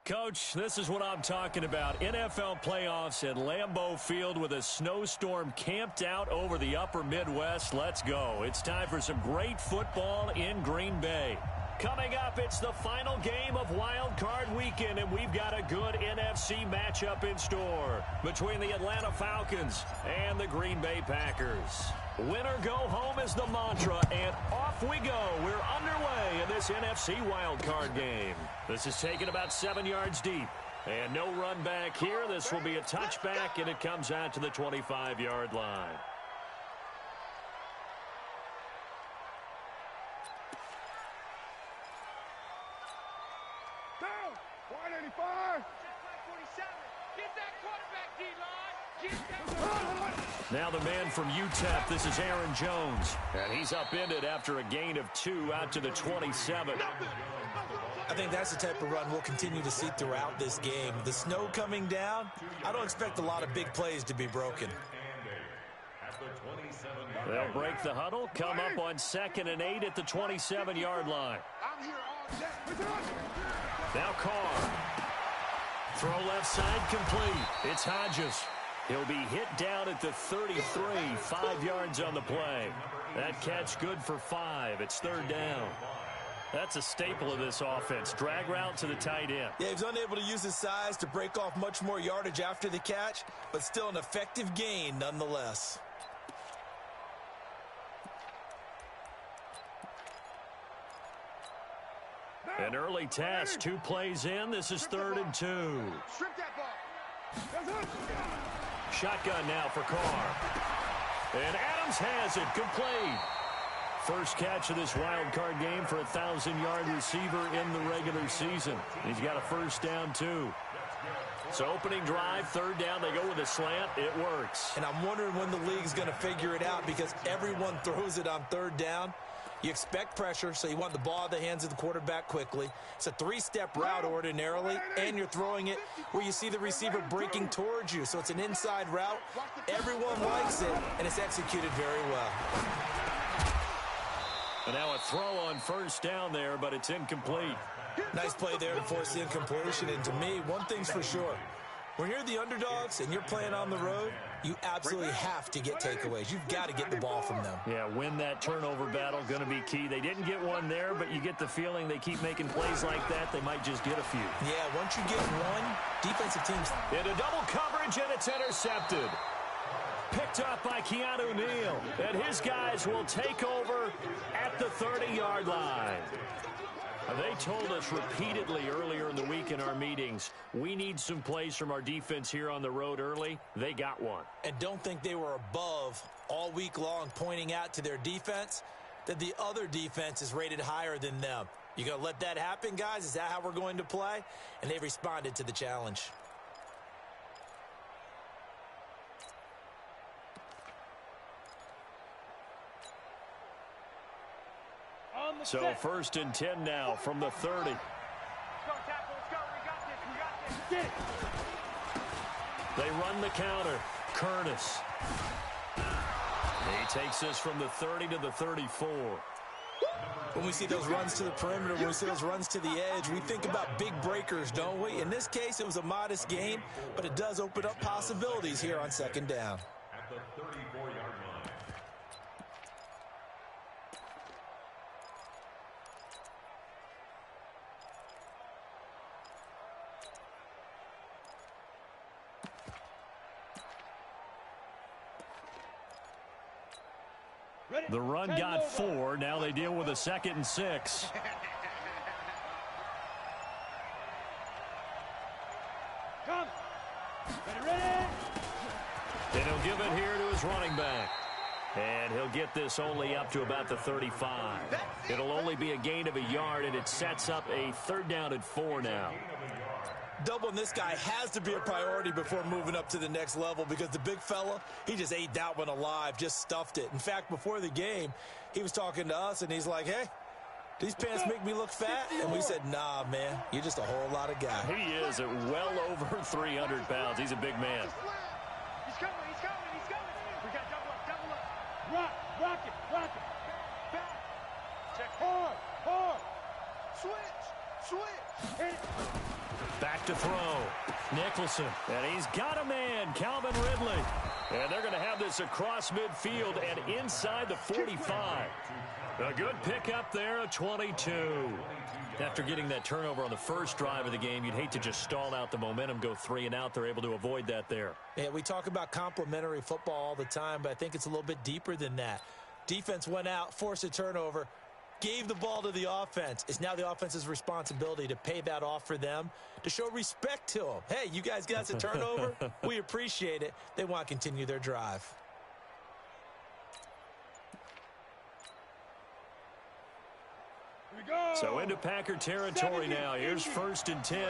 Coach, this is what I'm talking about. NFL playoffs at Lambeau Field with a snowstorm camped out over the upper Midwest. Let's go. It's time for some great football in Green Bay. Coming up, it's the final game of Wild Card Weekend, and we've got a good NFC matchup in store between the Atlanta Falcons and the Green Bay Packers. Win or go home is the mantra, and off we go. We're underway in this NFC Wild Card game. This is taken about 7 yards deep, and no run back here. This will be a touchback, and it comes out to the 25-yard line. Now the man from UTEP, this is Aaron Jones. And he's upended after a gain of 2 out to the 27. I think that's the type of run we'll continue to see throughout this game. The snow coming down, I don't expect a lot of big plays to be broken. They'll break the huddle, come up on 2nd and 8 at the 27-yard line. Now Carr. Throw left side complete. It's Hodges. He'll be hit down at the 33, 5 yards on the play. That catch good for 5. It's 3rd down. That's a staple of this offense. Drag route to the tight end. Yeah, he's unable to use his size to break off much more yardage after the catch, but still an effective gain nonetheless. An early task, 2 plays in. This is 3rd and 2. Shotgun now for Carr. And Adams has it, complete. First catch of this wild card game for a 1,000-yard receiver in the regular season. He's got a first down, too. So opening drive, 3rd down, they go with a slant. It works. And I'm wondering when the league's going to figure it out because everyone throws it on 3rd down. You expect pressure, so you want the ball in the hands of the quarterback quickly. It's a 3-step route ordinarily, and you're throwing it where you see the receiver breaking towards you. So it's an inside route. Everyone likes it, and it's executed very well. And now a throw on 1st down there, but it's incomplete. Nice play there to force the incompletion. And to me, one thing's for sure. When you're the underdogs and you're playing on the road, you absolutely have to get takeaways. You've got to get the ball from them. Yeah, win that turnover battle, going to be key. They didn't get one there, but you get the feeling they keep making plays like that, they might just get a few. Yeah, once you get one, defensive teams. Into double coverage, and it's intercepted. Picked up by Keanu Neal, and his guys will take over at the 30-yard line. They told us repeatedly earlier in the week in our meetings, we need some plays from our defense here on the road early. They got one. And don't think they were above all week long pointing out to their defense that the other defense is rated higher than them. You going to let that happen, guys? Is that how we're going to play? And they responded to the challenge. So 1st and 10 now from the 30. They run the counter. Curtis. He takes this from the 30 to the 34. When we see those runs to the perimeter, when we see those runs to the edge, we think about big breakers, don't we? In this case, it was a modest gain, but it does open up possibilities here on 2nd down. At the 34-yard line. The run got 4. Now they deal with a 2nd and 6. And he'll give it here to his running back. And he'll get this only up to about the 35. It'll only be a gain of a yard, and it sets up a 3rd down and 4 now. Doubling this guy has to be a priority before moving up to the next level because the big fella, he just ate that one alive, just stuffed it. In fact, before the game, he was talking to us, and he's like, hey, these pants make me look fat? And we said, nah, man, you're just a whole lot of guy. He is at well over 300 pounds. He's a big man. He's coming. We got double up. Rock it. Back. Check. Hard. Switch. Back to throw. Nicholson. And he's got a man, Calvin Ridley. And they're going to have this across midfield and inside the 45. A good pickup there, a 22. After getting that turnover on the first drive of the game, you'd hate to just stall out the momentum, go 3 and out. They're able to avoid that there. Yeah, we talk about complementary football all the time, but I think it's a little bit deeper than that. Defense went out, forced a turnover, gave the ball to the offense. It's now the offense's responsibility to pay that off for them, to show respect to them. Hey, you guys got us a turnover. We appreciate it. They want to continue their drive. So into Packer territory now. Here's 1st and 10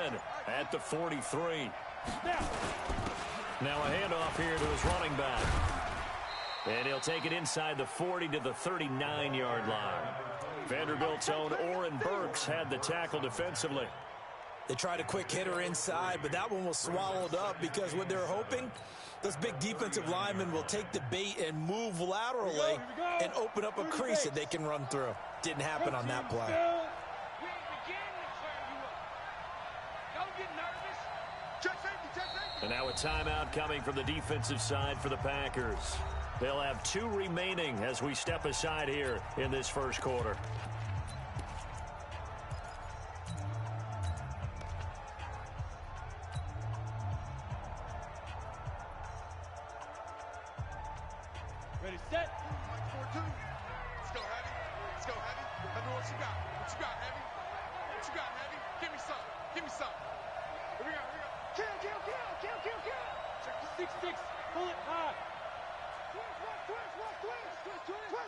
at the 43. Now a handoff here to his running back. And he'll take it inside the 40 to the 39-yard line. Vanderbilt's own Oren Burks had the tackle defensively. They tried a quick hitter inside, but that one was swallowed up because what they're hoping, those big defensive linemen will take the bait and move laterally and open up a crease that they can run through. Didn't happen on that play. And now a timeout coming from the defensive side for the Packers. They'll have 2 remaining as we step aside here in this first quarter. Ready, set. 4-2. Let's go, Heavy. Let's go, Heavy. Let me know what you got. What you got, Heavy? What you got, Heavy? Give me some. Give me some. Here we go. Here we go. Kill. Check the 6-6. Pull it high.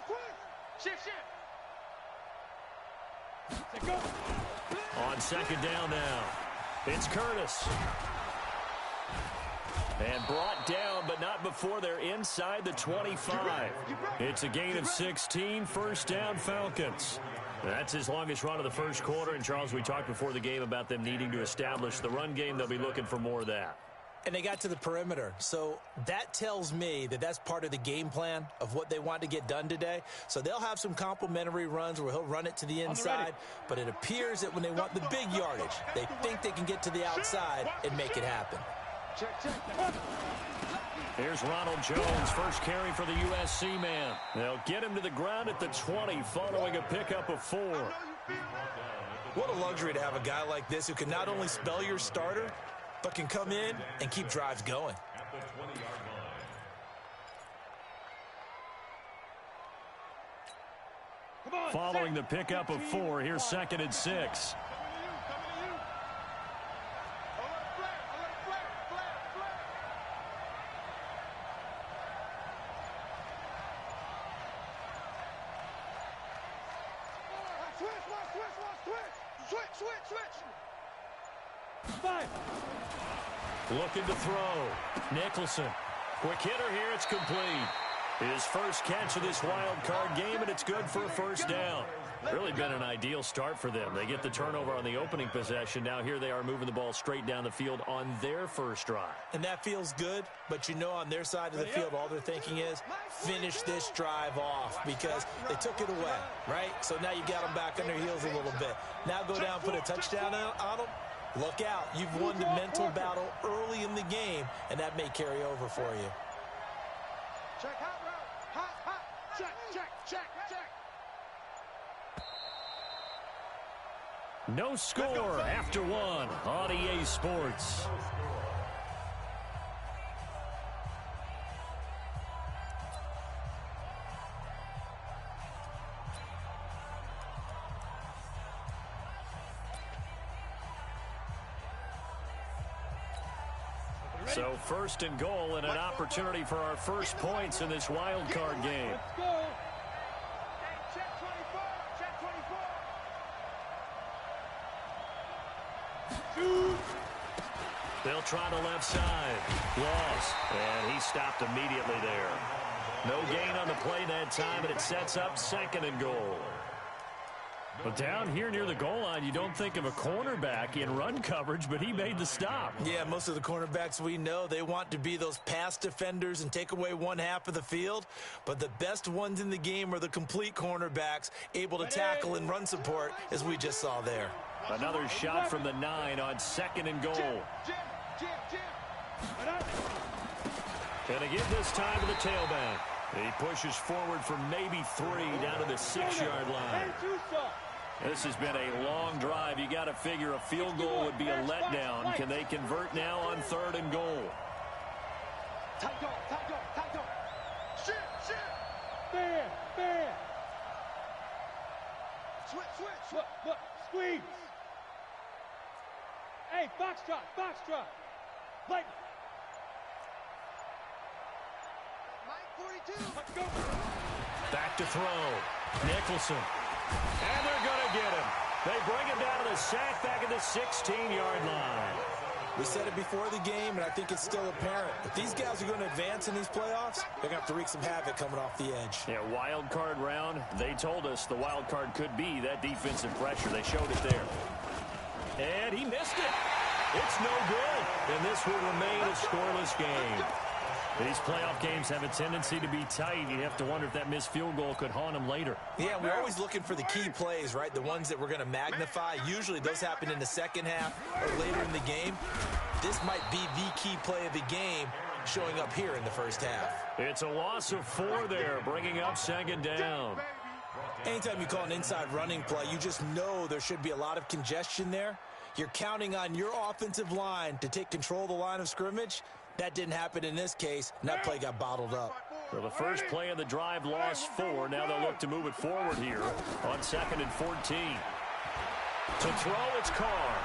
Twist. Shift. Say go. On 2nd down now. It's Curtis. And brought down, but not before they're inside the 25. It's a gain of 16, 1st down Falcons. That's his longest run of the first quarter. And, Charles, we talked before the game about them needing to establish the run game. They'll be looking for more of that. And they got to the perimeter. So that tells me that that's part of the game plan of what they want to get done today. So they'll have some complimentary runs where he'll run it to the inside. But it appears that when they want the big yardage, they think they can get to the outside and make it happen. Here's Ronald Jones, first carry for the USC man. They'll get him to the ground at the 20 following a pickup of 4. What a luxury to have a guy like this who can not only spell your starter, but can come in and keep drives going. Following the pickup of 4, here's 2nd and 6. Looking to throw. Nicholson. Quick hitter here. It's complete. His first catch of this wild card game, and it's good for a 1st down. Really been an ideal start for them. They get the turnover on the opening possession. Now here they are moving the ball straight down the field on their first drive. And that feels good, but you know on their side of the field, all they're thinking is finish this drive off because they took it away, right? So now you got them back on their heels a little bit. Now go down, put a touchdown on them. Look out. You've won the mental battle early in the game, and that may carry over for you. Check, hot route. Hot. Check. No score after 1 on EA Sports. So 1st and goal and an opportunity for our first points in this wild card game. Let's go. Check 24. They'll try the left side. Loss. And he stopped immediately there. No gain on the play that time, and it sets up 2nd and goal. But down here near the goal line, you don't think of a cornerback in run coverage, but he made the stop. Yeah, most of the cornerbacks we know, they want to be those pass defenders and take away one half of the field. But the best ones in the game are the complete cornerbacks, able to tackle and run support, as we just saw there. Another shot from the 9 on 2nd and goal. And again this time to the tailback. He pushes forward for maybe 3 down to the 6-yard line. This has been a long drive. You got to figure a field goal would be a letdown. Can they convert now on 3rd and goal? Fair. Switch. Look, squeeze. Hey, foxtrot. Like. Mike 42. Let's go. Back to throw. Nicholson. And they're going to get him. They bring him down to the sack back at the 16-yard line. We said it before the game, and I think it's still apparent. If these guys are going to advance in these playoffs, they're going to have to wreak some havoc coming off the edge. Yeah, wild card round. They told us the wild card could be that defensive pressure. They showed it there. And he missed it. It's no good. And this will remain a scoreless game. These playoff games have a tendency to be tight. You have to wonder if that missed field goal could haunt them later. Yeah, we're always looking for the key plays, right? The ones that we're going to magnify. Usually those happen in the second half or later in the game. This might be the key play of the game showing up here in the first half. It's a loss of 4 there, bringing up 2nd down. Anytime you call an inside running play, you just know there should be a lot of congestion there. You're counting on your offensive line to take control of the line of scrimmage. That didn't happen in this case, and that play got bottled up. So the first play of the drive lost 4. Now they'll look to move it forward here on 2nd and 14. To throw, it's Carr.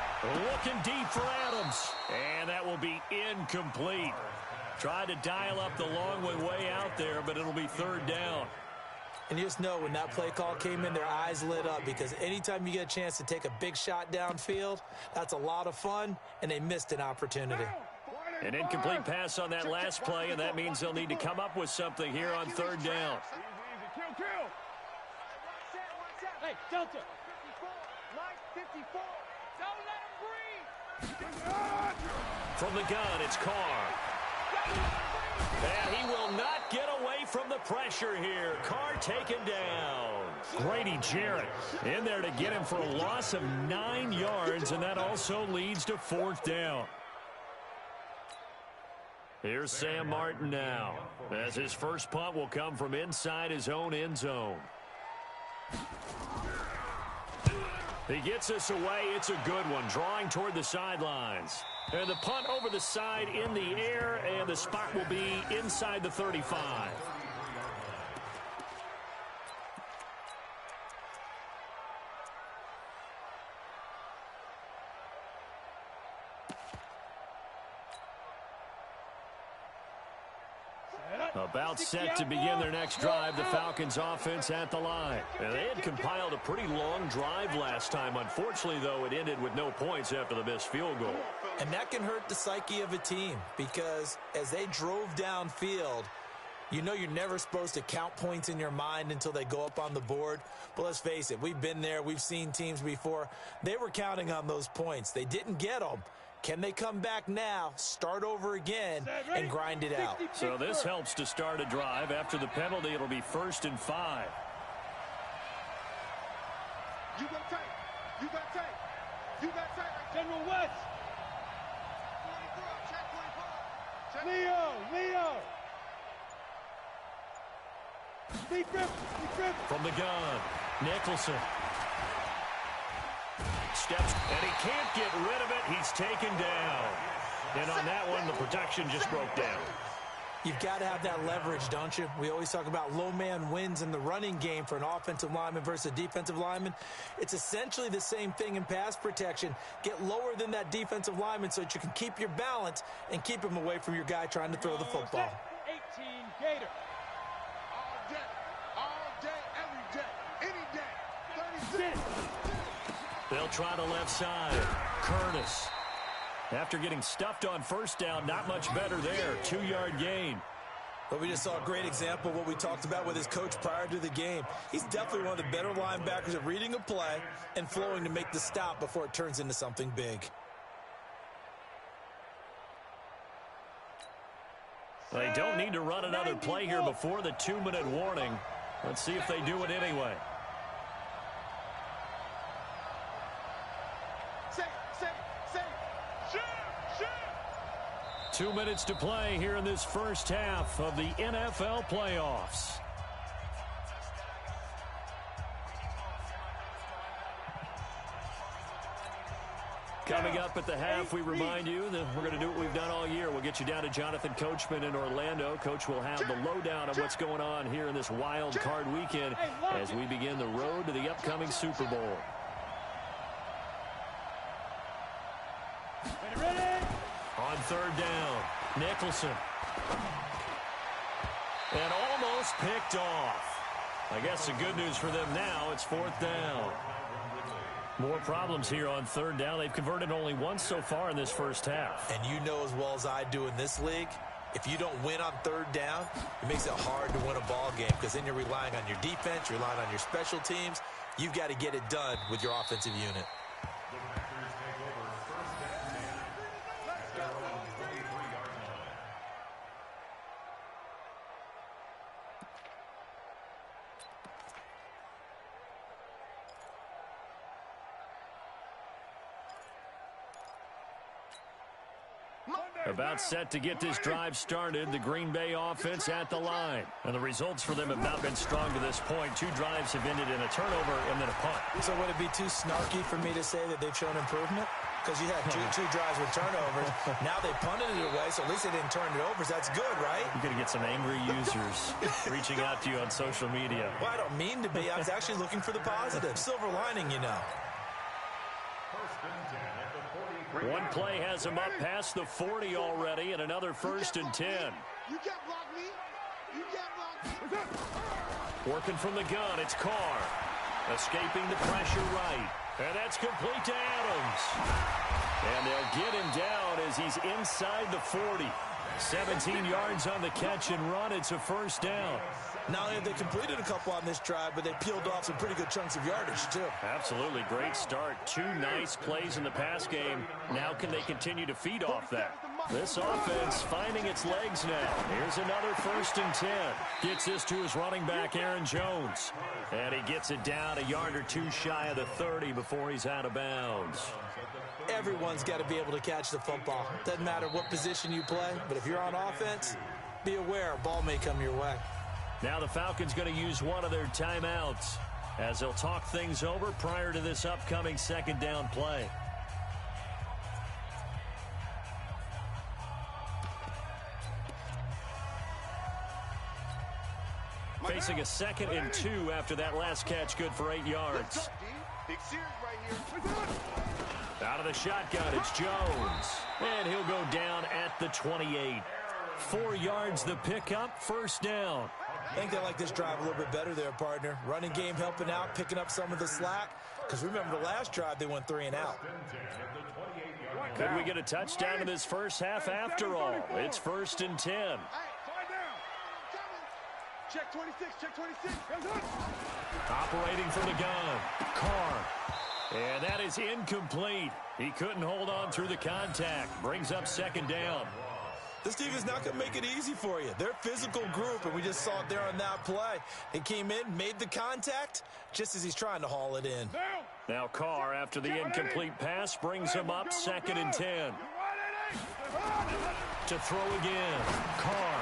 Looking deep for Adams. And that will be incomplete. Tried to dial up the long way out there, but it'll be 3rd down. And you just know when that play call came in, their eyes lit up, because anytime you get a chance to take a big shot downfield, that's a lot of fun, and they missed an opportunity. An incomplete pass on that last play, and that means they'll need to come up with something here on 3rd down. Kill. Hey, Delta. 54. Mike, 54. Don't let him breathe. From the gun, it's Carr. And he will not get away from the pressure here. Carr taken down. Grady Jarrett in there to get him for a loss of 9 yards, and that also leads to 4th down. Here's Sam Martin now, as his first punt will come from inside his own end zone. He gets us away. It's a good one, drawing toward the sidelines. And the punt over the side in the air, and the spot will be inside the 35. About set to begin their next drive, the Falcons offense at the line. And they had compiled a pretty long drive last time. Unfortunately, though, it ended with no points after the missed field goal. And that can hurt the psyche of a team, because as they drove downfield, you know you're never supposed to count points in your mind until they go up on the board. But let's face it, we've been there. We've seen teams before. They were counting on those points. They didn't get them. Can they come back now, start over again, and grind it out? So this helps to start a drive. After the penalty, it'll be 1st and 5. You got tape. General West. 24, check 24. Leo. Steve Griffin. From the gun, Nicholson. Steps, and he can't get rid of it. He's taken down. And on that one, the protection just broke down. You've got to have that leverage, don't you? We always talk about low man wins in the running game for an offensive lineman versus a defensive lineman. It's essentially the same thing in pass protection. Get lower than that defensive lineman so that you can keep your balance and keep him away from your guy trying to throw the football. 18 Gator. All day, every day, any day. 36. They'll try the left side. Curtis. After getting stuffed on 1st down, not much better there. 2-yard gain. But we just saw a great example of what we talked about with his coach prior to the game. He's definitely one of the better linebackers at reading a play and flowing to make the stop before it turns into something big. They don't need to run another play here before the 2-minute warning. Let's see if they do it anyway. 2 minutes to play here in this first half of the NFL playoffs. Coming up at the half, we remind you that we're going to do what we've done all year. We'll get you down to Jonathan Coachman in Orlando. Coach will have the lowdown of what's going on here in this wild card weekend as we begin the road to the upcoming Super Bowl. On third down, Nicholson. And almost picked off. I guess the good news for them now, it's fourth down. More problems here on third down. They've converted only once so far in this first half. And you know as well as I do in this league, if you don't win on third down, it makes it hard to win a ball game because then you're relying on your defense, you're relying on your special teams. You've got to get it done with your offensive unit. About set to get this drive started, the Green Bay offense at the line. And the results for them have not been strong to this point. 2 drives have ended in a turnover and then a punt. So would it be too snarky for me to say that they've shown improvement? Because you had two drives with turnovers. Now they punted it away, so at least they didn't turn it over. So that's good, right? You're going to get some angry users reaching out to you on social media. Well, I don't mean to be. I was actually looking for the positive. Silver lining, you know. One play has him up past the 40 already, and another 1st and 10. You can't block me. You can't block me. Working from the gun, it's Carr. Escaping the pressure right. And that's complete to Adams. And they'll get him down as he's inside the 40. 17 yards on the catch and run. It's a first down. Not only have they completed a couple on this drive, but they peeled off some pretty good chunks of yardage, too. Absolutely. Great start. 2 nice plays in the pass game. Now can they continue to feed off that? This offense finding its legs now. Here's another 1st and 10. Gets this to his running back, Aaron Jones. And he gets it down a yard or 2 shy of the 30 before he's out of bounds. Everyone's got to be able to catch the football. Doesn't matter what position you play, but if you're on offense, be aware a ball may come your way. Now the Falcons going to use one of their timeouts as they'll talk things over prior to this upcoming 2nd down play. Facing a 2nd and 2 after that last catch, good for 8 yards. Out of the shotgun, it's Jones. And he'll go down at the 28. 4 yards the pickup, 1st down. I think they like this drive a little bit better there, partner. Running game helping out, picking up some of the slack. Because remember the last drive, they went 3 and out. Could we get a touchdown in this first half after all? It's 1st and 10. Check 26, check 26. Operating from the gun, Carr. And that is incomplete. He couldn't hold on through the contact. Brings up 2nd down. This team is not going to make it easy for you. They're a physical group, and we just saw it there on that play. He came in, made the contact, just as he's trying to haul it in. Now Carr, after the incomplete pass, brings him up 2nd and 10. To throw again, Carr.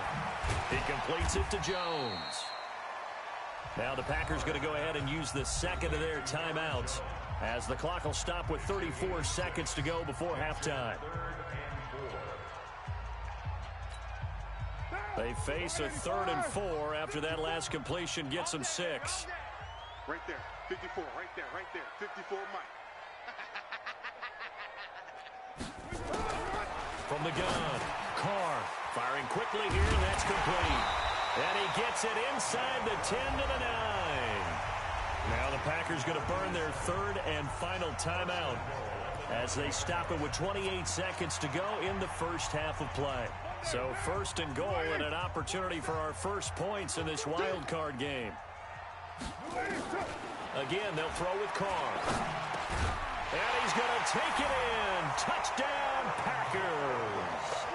He completes it to Jones. Now the Packers going to go ahead and use the 2nd of their timeouts as the clock will stop with 34 seconds to go before halftime. They face a 3rd and 4 after that last completion gets them 6. Right there, 54, right there, 54 Mike. From the gun, Carr firing quickly here, and that's complete. And he gets it inside the 10 to the 9. Now the Packers going to burn their 3rd and final timeout as they stop it with 28 seconds to go in the first half of play. So first and goal and an opportunity for our first points in this wild card game. Again, they'll throw with Carr. And he's going to take it in. Touchdown, Packers.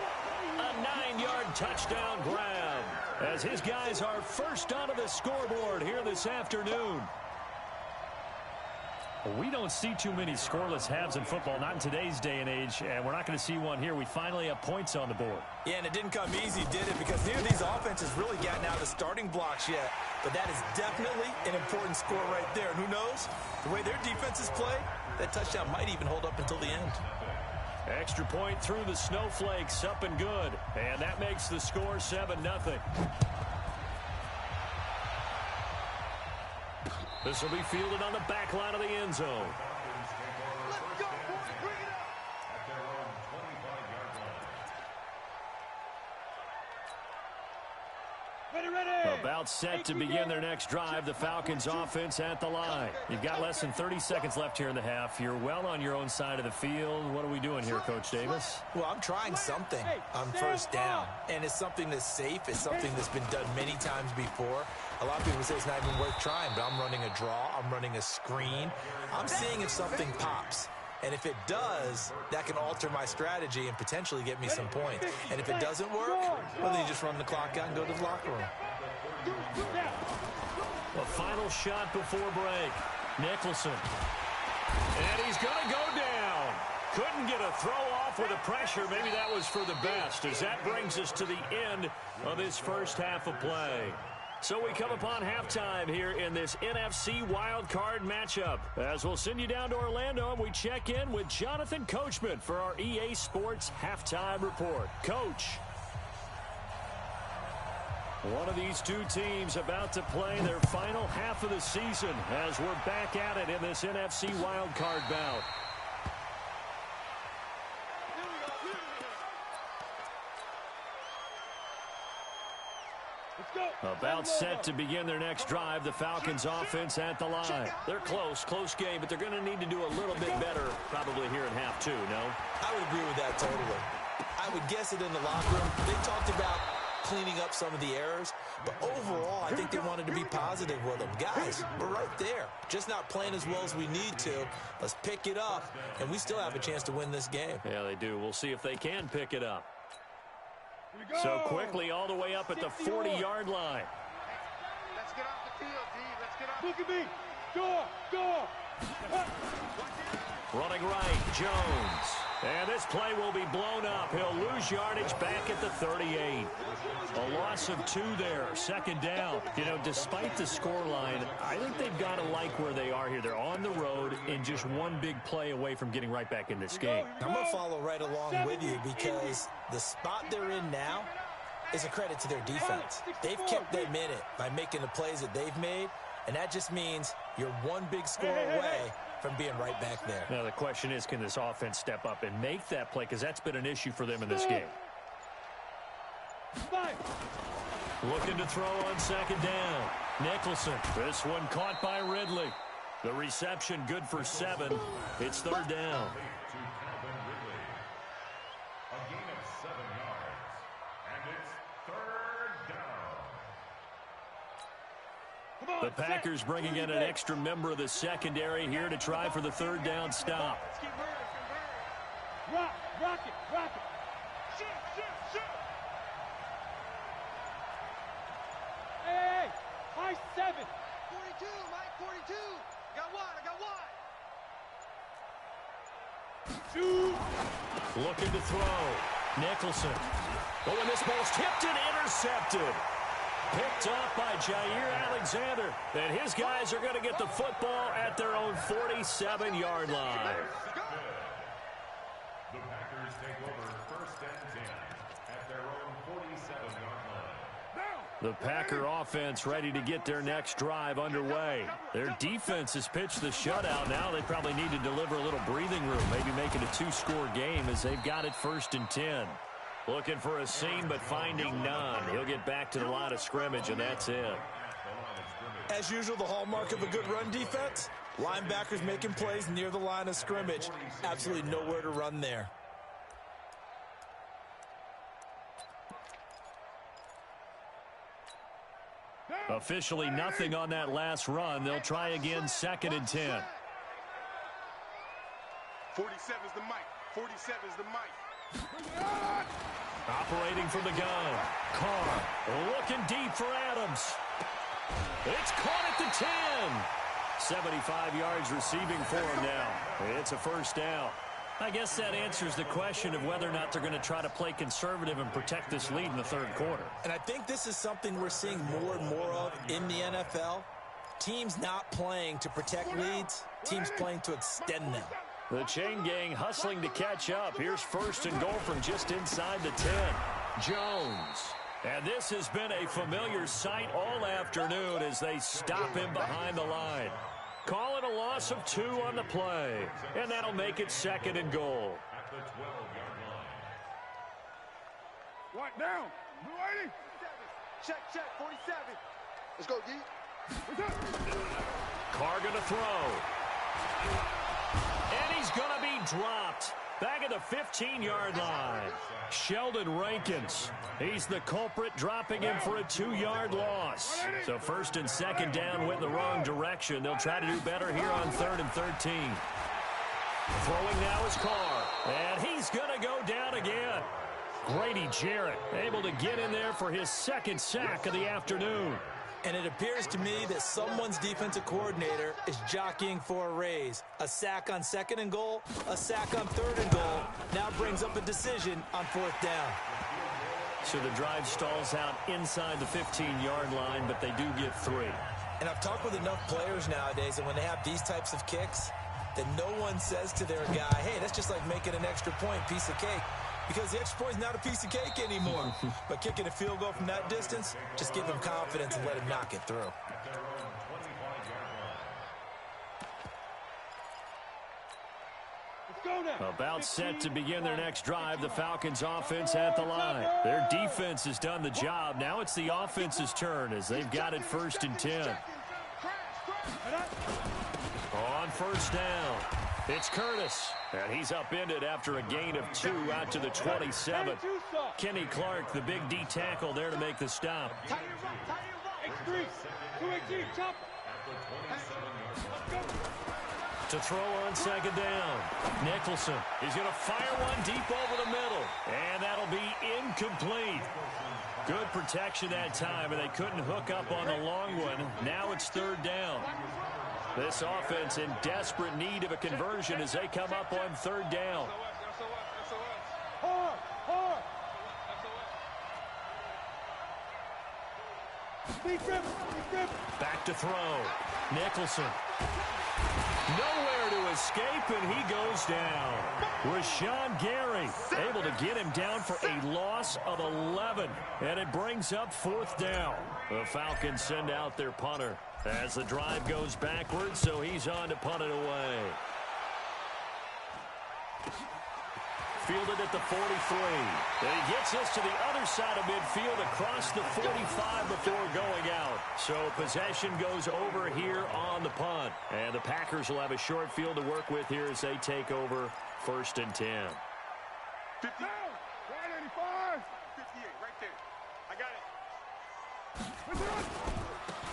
A 9-yard touchdown grab as his guys are first onto the scoreboard here this afternoon. We don't see too many scoreless halves in football, not in today's day and age, and we're not going to see one here. We finally have points on the board. Yeah, and it didn't come easy, did it? Because neither of these offenses really gotten out of the starting blocks yet. But that is definitely an important score right there. And who knows? The way their defenses play, that touchdown might even hold up until the end. Extra point through the snowflakes, up and good. And that makes the score 7-0. This will be fielded on the back line of the end zone. Let's go, boys. Bring it up. At their own 25-yard line. Ready. About set to begin their next drive. The Falcons offense at the line. You've got less than 30 seconds left here in the half. You're well on your own side of the field. What are we doing here, Coach Davis? Well, I'm trying something on first down, and it's something that's safe. It's something that's been done many times before. A lot of people say it's not even worth trying, but I'm running a draw. I'm running a screen. I'm seeing if something pops. And if it does, that can alter my strategy and potentially get me some points. And if it doesn't work, well, then you just run the clock out and go to the locker room. A final shot before break. Nicholson. And he's going to go down. Couldn't get a throw off with the pressure. Maybe that was for the best, as that brings us to the end of this first half of play. So we come upon halftime here in this NFC wildcard matchup. As we'll send you down to Orlando, and we check in with Jonathan Coachman for our EA Sports Halftime Report. Coach. One of these two teams about to play their final half of the season as we're back at it in this NFC wildcard bout. About set to begin their next drive. The Falcons offense at the line. They're close game, but they're going to need to do a little bit better probably here in half two, no? I would agree with that totally. I would guess it in the locker room. They talked about cleaning up some of the errors, but overall, I think they wanted to be positive with them. Guys, we're right there. Just not playing as well as we need to. Let's pick it up, and we still have a chance to win this game. Yeah, they do. We'll see if they can pick it up. So quickly all the way up at the 40-yard line. Let's get off the field, D. Let's get off. Look at me. Go. Running right, Jones. And this play will be blown up. He'll lose yardage back at the 38. A loss of 2 there, second down. You know, despite the scoreline, I think they've got to like where they are here. They're on the road and just one big play away from getting right back in this game. I'm going to follow right along with you because the spot they're in now is a credit to their defense. They've kept them in it by making the plays that they've made, and that just means you're one big score away from being right back there. Now, the question is, can this offense step up and make that play? Because that's been an issue for them in this game. Looking to throw on second down. Nicholson. This one caught by Ridley. The reception good for 7. It's third down. A gain of 7 yards. And it's third down. The Packers bringing in an extra member of the secondary here to try for the third down stop. Let's keep moving. Rock it. Shoot. Hey, high 7. 42, Mike, 42. I got one. Shoot. Looking to throw. Nicholson. Oh, and this ball's tipped and intercepted. Picked off by Jair Alexander. And his guys are going to get the football at their own 47-yard line. The Packers take over first and 10 at their own 47-yard line. The Packer offense ready to get their next drive underway. Their defense has pitched the shutout. Now they probably need to deliver a little breathing room, maybe make it a 2-score game as they've got it first and 10. Looking for a seam, but finding none. He'll get back to the line of scrimmage, and that's it. As usual, the hallmark of a good run defense, linebackers making plays near the line of scrimmage. Absolutely nowhere to run there. Officially nothing on that last run. They'll try again, 2nd and 10. 47's the mic. 47's the mic. Operating from the gun. Carr looking deep for Adams. It's caught at the 10. 75 yards receiving for him now. It's a first down. I guess that answers the question of whether or not they're going to try to play conservative and protect this lead in the 3rd quarter. And I think this is something we're seeing more and more of in the NFL. Teams not playing to protect leads, teams playing to extend them. The chain gang hustling to catch up. Here's 1st and goal from just inside the 10. Jones. And this has been a familiar sight all afternoon as they stop him behind the line. Call it a loss of 2 on the play. And that'll make it 2nd and goal. At the 12-yard line. What down? Blue 80. Check, 47. Let's go, D. Carr gonna throw. And he's gonna be dropped. Back at the 15-yard line. Sheldon Rankins. He's the culprit, dropping him for a 2-yard loss. So 1st and 2nd down went the wrong direction. They'll try to do better here on 3rd and 13. Throwing now is Carr. And he's going to go down again. Grady Jarrett able to get in there for his 2nd sack of the afternoon. And it appears to me that someone's defensive coordinator is jockeying for a raise. A sack on 2nd and goal, a sack on 3rd and goal. Now brings up a decision on 4th down. So the drive stalls out inside the 15-yard line, but they do get 3. And I've talked with enough players nowadays that when they have these types of kicks, that no one says to their guy, hey, that's just like making an extra point, piece of cake. Because the extra point is not a piece of cake anymore. But kicking a field goal from that distance, just give him confidence and let him knock it through. About set to begin their next drive, the Falcons offense at the line. Their defense has done the job. Now it's the offense's turn as they've got it 1st and 10. On 1st down, it's Curtis. And he's upended after a gain of 2 out to the 27. Kenny Clark, the big D tackle there to make the stop. To throw on 2nd down. Nicholson. He's going to fire one deep over the middle. And that'll be incomplete. Good protection that time, and they couldn't hook up on the long one. Now it's 3rd down. This offense in desperate need of a conversion as they come up on 3rd down. Back to throw. Nicholson. Nowhere to escape, and he goes down. Rashawn Gary able to get him down for a loss of 11, and it brings up 4th down. The Falcons send out their punter as the drive goes backwards, so he's on to punt it away. Fielded at the 43. And he gets us to the other side of midfield across the 45 before going out. So possession goes over here on the punt. And the Packers will have a short field to work with here as they take over 1st and 10. 50. 185. 58, right there. I got it.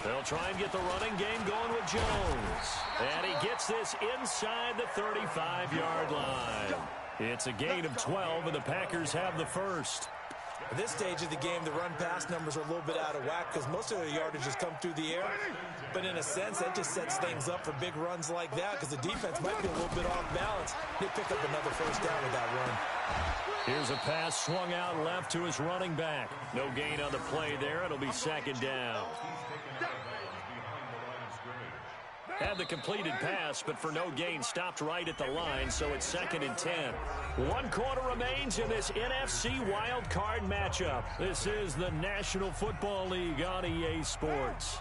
They'll try and get the running game going with Jones. And he gets this inside the 35-yard line. It's a gain of 12, and the Packers have the first. At this stage of the game, the run-pass numbers are a little bit out of whack because most of their yardage has come through the air. But in a sense, that just sets things up for big runs like that because the defense might be a little bit off balance. They pick up another 1st down with that run. Here's a pass swung out left to his running back. No gain on the play there. It'll be 2nd down. Had the completed pass, but for no gain, stopped right at the line, so it's 2nd and 10. 1 quarter remains in this NFC wild card matchup. This is the National Football League on EA Sports.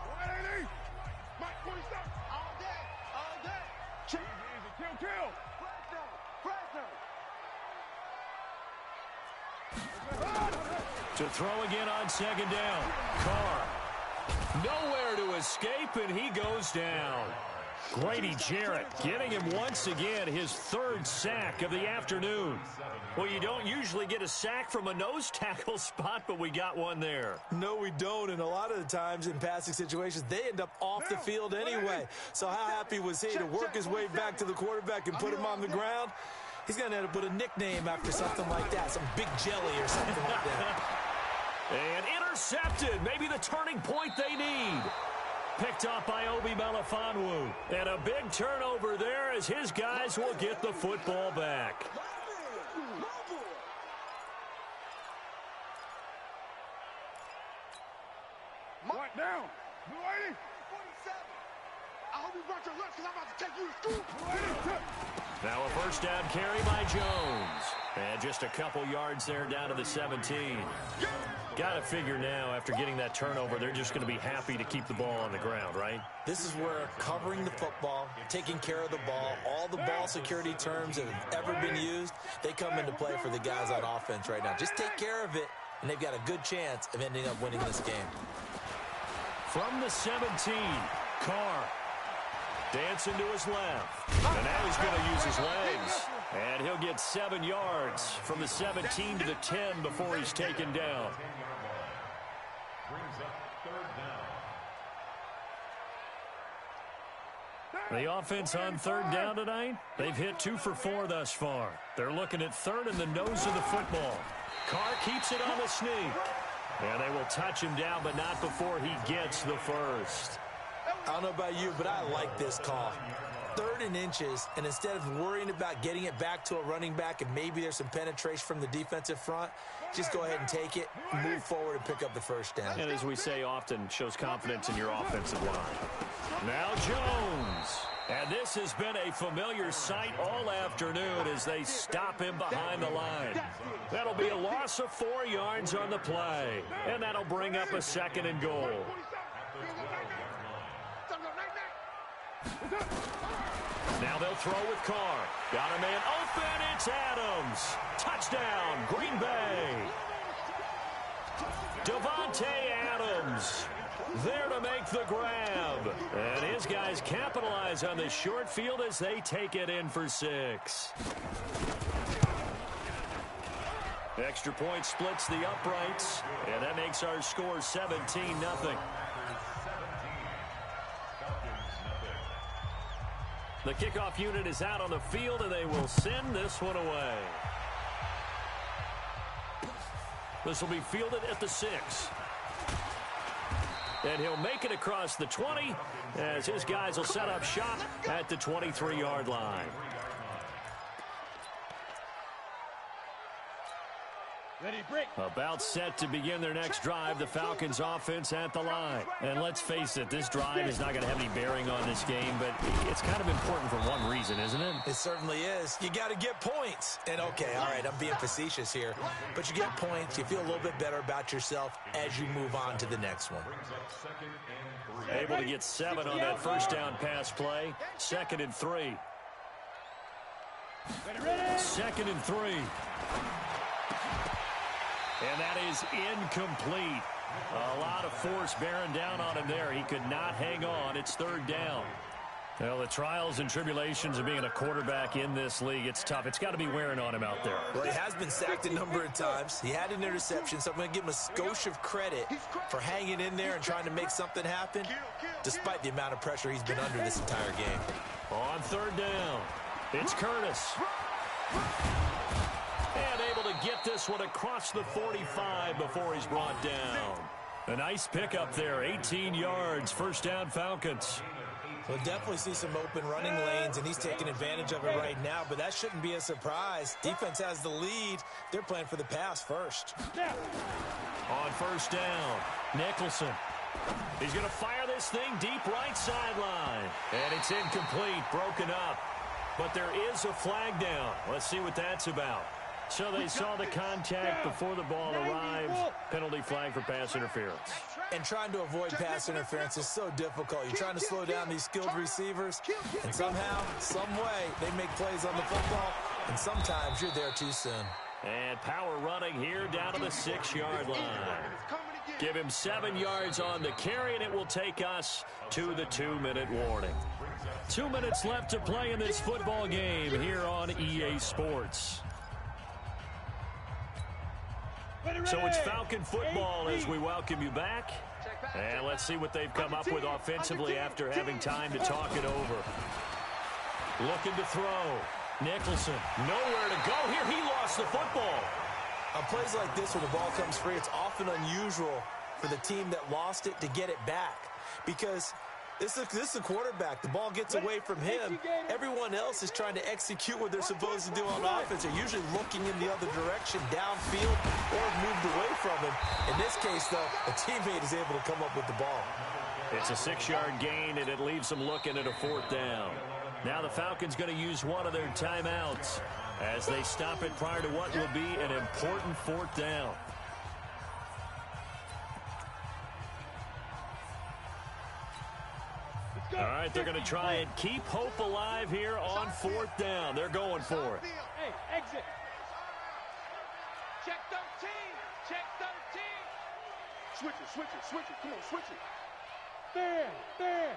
To throw again on 2nd down. Carr. Nowhere to escape, and he goes down. Grady Jarrett getting him once again his third sack of the afternoon. Well, you don't usually get a sack from a nose tackle spot, but we got one there. No, we don't, and a lot of the times in passing situations, they end up off the field anyway. So how happy was he to work his way back to the quarterback and put him on the ground? He's going to end up with a nickname after something like that, some big jelly or something like that. And intercepted, maybe the turning point they need. Picked off by Obi Melifonwu. And a big turnover there as his guys will get the football back. What down? Blue 80. 47. I hope you brought your lunch because I'm about to take you to school. Blue 80. Now a first down carry by Jones. And just a couple yards there down to the 17. Got to figure now, after getting that turnover, they're just going to be happy to keep the ball on the ground, right? This is where covering the football, taking care of the ball, all the ball security terms that have ever been used, they come into play for the guys on offense right now. Just take care of it, and they've got a good chance of ending up winning this game. From the 17, Carr dancing to his left. And now he's going to use his legs. And he'll get 7 yards from the 17 to the 10 before he's taken down. Brings up third down. The offense on third down tonight, they've hit 2 for 4 thus far. They're looking at third in the nose of the football. Carr keeps it on the sneak. And they will touch him down, but not before he gets the first. I don't know about you, but I like this call. 3rd and inches, and instead of worrying about getting it back to a running back and maybe there's some penetration from the defensive front, just go ahead and take it, move forward, and pick up the first down. And as we say often, shows confidence in your offensive line. Now Jones. And this has been a familiar sight all afternoon as they stop him behind the line. That'll be a loss of 4 yards on the play. And that'll bring up a 2nd and goal. Now they'll throw with Carr. Got a man open. It's Adams. Touchdown, Green Bay. Devontae Adams there to make the grab. And his guys capitalize on the short field as they take it in for 6. Extra point splits the uprights. And that makes our score 17-0. The kickoff unit is out on the field, and they will send this one away. This will be fielded at the 6. And he'll make it across the 20 as his guys will set up shop at the 23-yard line. Ready, break. About set to begin their next drive, the Falcons offense at the line. And let's face it, this drive is not going to have any bearing on this game, but it's kind of important for one reason, isn't it? It certainly is. You got to get points. And okay, all right, I'm being facetious here, but you get points, you feel a little bit better about yourself as you move on to the next one. Able to get 7 on that first down pass play. 2nd and 3. 2nd and 3. And that is incomplete. A lot of force bearing down on him there. He could not hang on. It's 3rd down. Well, the trials and tribulations of being a quarterback in this league, it's tough. It's got to be wearing on him out there. Well, he has been sacked a number of times. He had an interception, so I'm going to give him a skosh of credit for hanging in there and trying to make something happen, despite the amount of pressure he's been under this entire game. On 3rd down, it's Curtis. And able to get this one across the 45 before he's brought down. A nice pickup there, 18 yards, first down Falcons. We'll definitely see some open running lanes, and he's taking advantage of it right now, but that shouldn't be a surprise. Defense has the lead. They're playing for the pass first. On first down, Nicholson. He's going to fire this thing deep right sideline. And it's incomplete, broken up. But there is a flag down. Let's see what that's about. So they saw the contact before the ball arrived. Penalty flag for pass interference. And trying to avoid pass interference is so difficult. You're trying to slow down these skilled receivers, and somehow, some way, they make plays on the football, and sometimes you're there too soon. And power running here down to the 6-yard line. Give him 7 yards on the carry, and it will take us to the 2-minute warning. 2 minutes left to play in this football game here on EA Sports. So it's Falcon football as we welcome you back. And let's see what they've come up with offensively after having time to talk it over. Looking to throw. Nicholson, nowhere to go here. He lost the football. On plays like this where the ball comes free, it's often unusual for the team that lost it to get it back. Because this is the quarterback. The ball gets away from him. Everyone else is trying to execute what they're supposed to do on offense. They're usually looking in the other direction, downfield, or moved away from him. In this case, though, a teammate is able to come up with the ball. It's a 6-yard gain, and it leaves them looking at a 4th down. Now the Falcons going to use one of their timeouts as they stop it prior to what will be an important 4th down. All right, they're going to try and keep hope alive here on 4th down. They're going for it. Hey, exit. Check 13. Check 13. Switch it, switch it, switch it. Come on, switch it. There.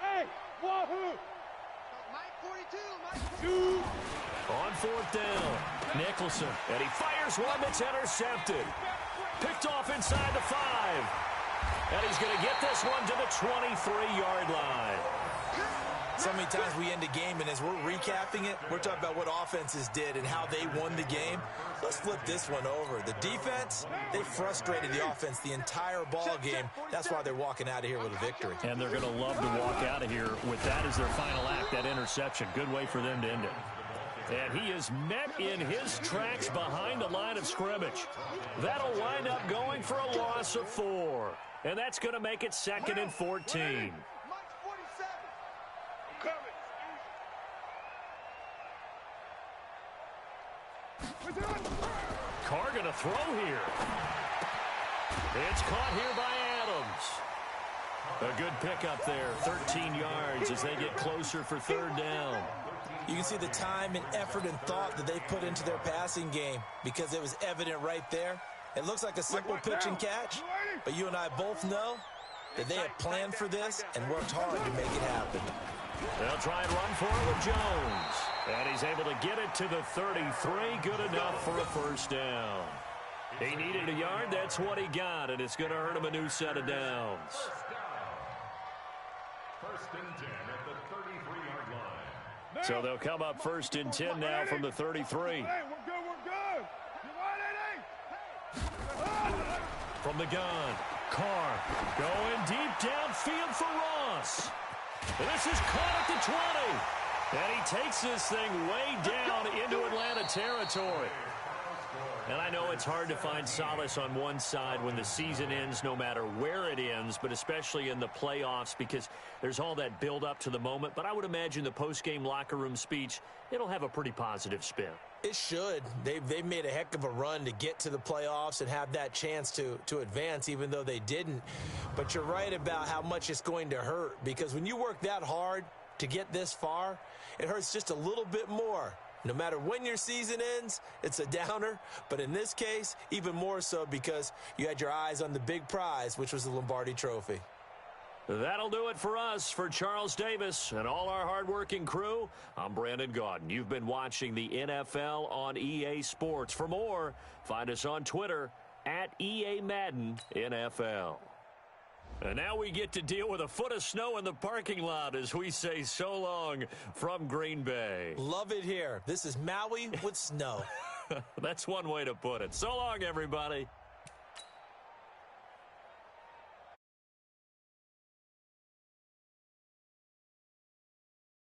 Hey, wahoo. Mike 42, Mike 42. On 4th down, Nicholson, and he fires one that's intercepted. Picked off inside the 5. And he's going to get this one to the 23-yard line. So many times we end a game, and as we're recapping it, we're talking about what offenses did and how they won the game. Let's flip this one over. The defense, they frustrated the offense the entire ball game. That's why they're walking out of here with a victory. And they're going to love to walk out of here with that as their final act, that interception. Good way for them to end it. And he is met in his tracks behind the line of scrimmage. That'll wind up going for a loss of 4. And that's going to make it 2nd and 14. Carr going to throw here. It's caught here by Adams. A good pickup there, 13 yards as they get closer for 3rd down. You can see the time and effort and thought that they put into their passing game because it was evident right there. It looks like a simple pitch and catch, but you and I both know that they have planned for this and worked hard to make it happen. They'll try and run for it with Jones. And he's able to get it to the 33. Good enough for a 1st down. He needed a yard. That's what he got, and it's going to earn him a new set of downs. 1st and 10 at the 33-yard line. So they'll come up 1st and 10 now from the 33. Hey, we're good. You want it, From the gun, Carr going deep downfield for Ross. And this is caught at the 20. And he takes this thing way down into Atlanta territory. And I know it's hard to find solace on one side when the season ends, no matter where it ends, but especially in the playoffs because there's all that build up to the moment. But I would imagine the post-game locker room speech, it'll have a pretty positive spin. It should. They've made a heck of a run to get to the playoffs and have that chance to advance, even though they didn't. But you're right about how much it's going to hurt because when you work that hard to get this far, it hurts just a little bit more. No matter when your season ends, it's a downer. But in this case, even more so because you had your eyes on the big prize, which was the Lombardi Trophy. That'll do it for us. For Charles Davis and all our hardworking crew, I'm Brandon Gaudin. You've been watching the NFL on EA Sports. For more, find us on Twitter at EA Madden NFL. And now we get to deal with a foot of snow in the parking lot as we say so long from Green Bay. Love it here. This is Maui with snow. That's one way to put it. So long, everybody.